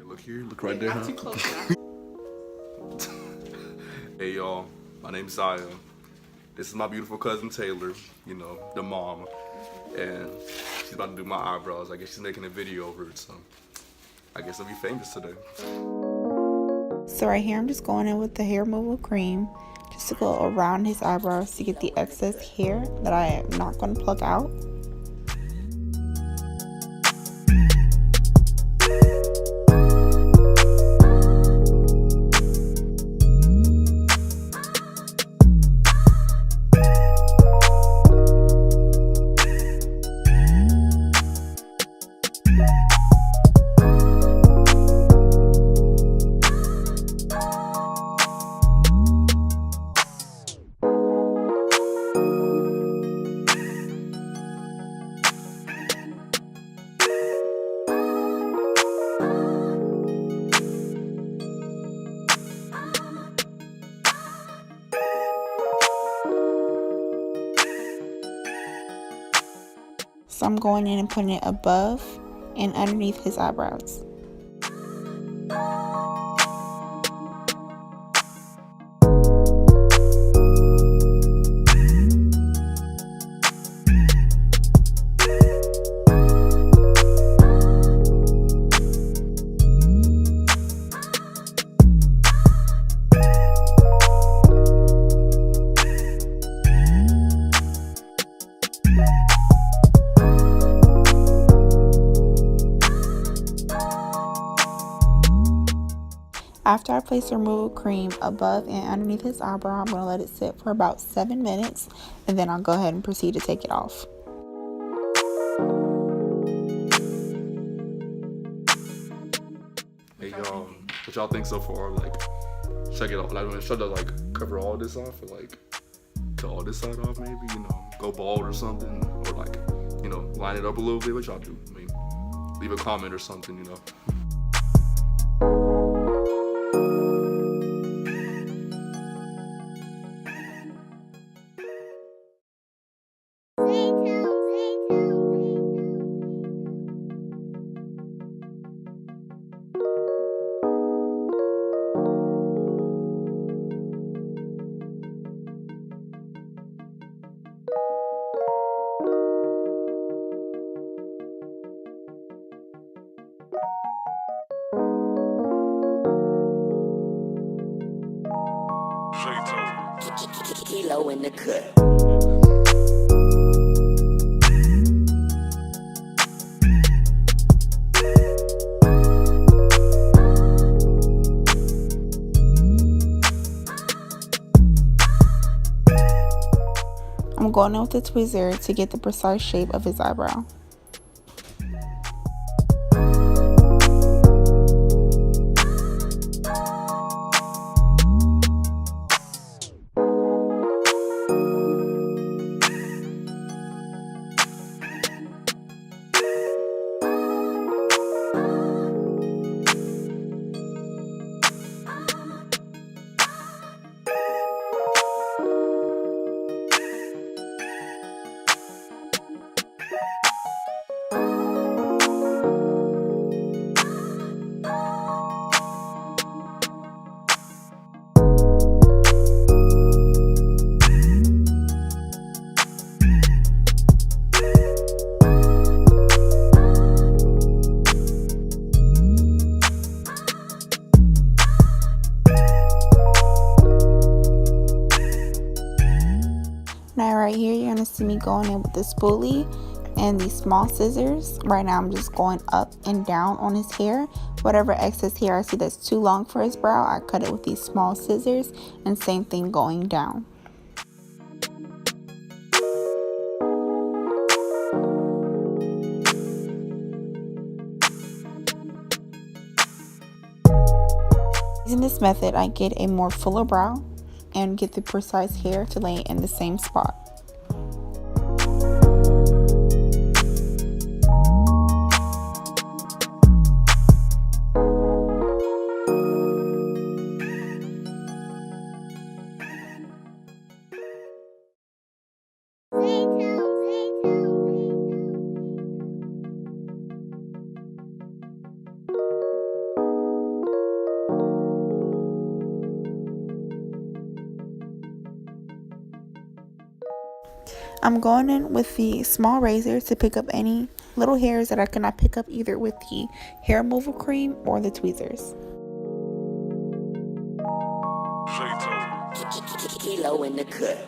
Look here, look right there. Huh? Hey y'all, my name's Zaya. This is my beautiful cousin Taylor, you know, the mom. And she's about to do my eyebrows. I guess she's making a video over it, so I guess I'll be famous today. So right here I'm just going in with the hair removal cream just to go around his eyebrows to get the excess hair that I am not going to pluck out. So I'm going in and putting it above and underneath his eyebrows. After I place the removal cream above and underneath his eyebrow, I'm going to let it sit for about 7 minutes and then I'll go ahead and proceed to take it off. Hey y'all, what y'all think so far? Like, should I get off? Like, should I like cover all this off, or like cut all this side off? Maybe, you know, go bald or something, or like, you know, line it up a little bit. What y'all do? I mean, leave a comment or something, you know. Kilo in the cut. I'm going in with the tweezer to get the precise shape of his eyebrow. Now right here you're going to see me going in with the spoolie and these small scissors. Right now I'm just going up and down on his hair. Whatever excess hair I see that's too long for his brow, I cut it with these small scissors, and same thing going down. Using this method, I get a more fuller brow and get the precise hair to lay in the same spot. I'm going in with the small razor to pick up any little hairs that I cannot pick up either with the hair removal cream or the tweezers. Kilo in the cut.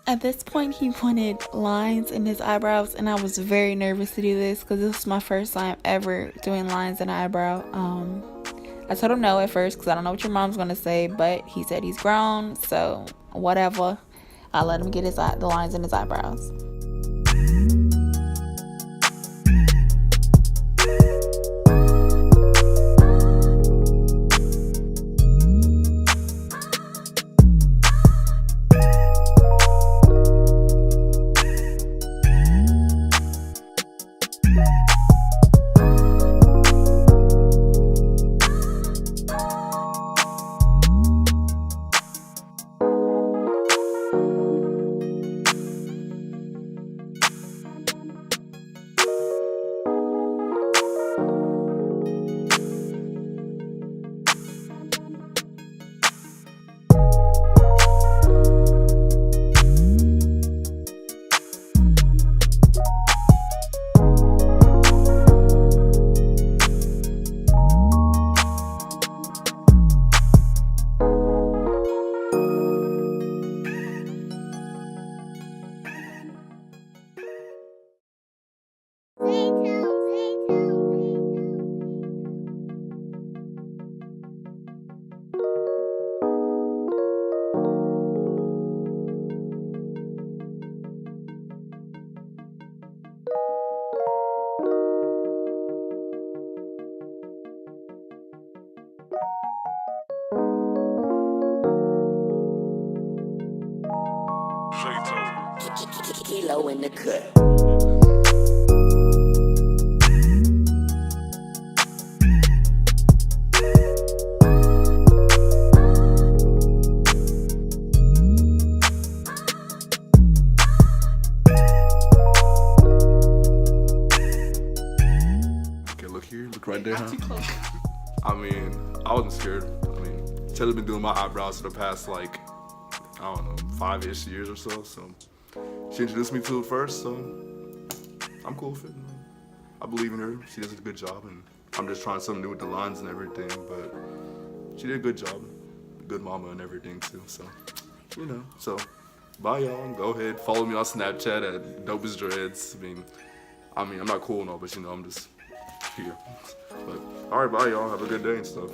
At this point, he wanted lines in his eyebrows, and I was very nervous to do this because this was my first time ever doing lines in an eyebrow. I told him no at first because I don't know what your mom's gonna say, but he said he's grown, so whatever. I let him get the lines in his eyebrows. Kilo in the cut. Okay, look here, look right there, huh? I mean, I wasn't scared. I mean, Taylor's been doing my eyebrows for the past, like, I don't know, 5-ish years or so she introduced me to it first, so I'm cool with it. I believe in her. She does a good job, and I'm just trying something new with the lines and everything, but she did a good job. Good mama and everything, too, so, you know. So, bye, y'all. Go ahead. Follow me on Snapchat at DopestDreads. I mean, I'm not cool and all, but, you know, I'm just here. But, all right, bye, y'all. Have a good day and stuff.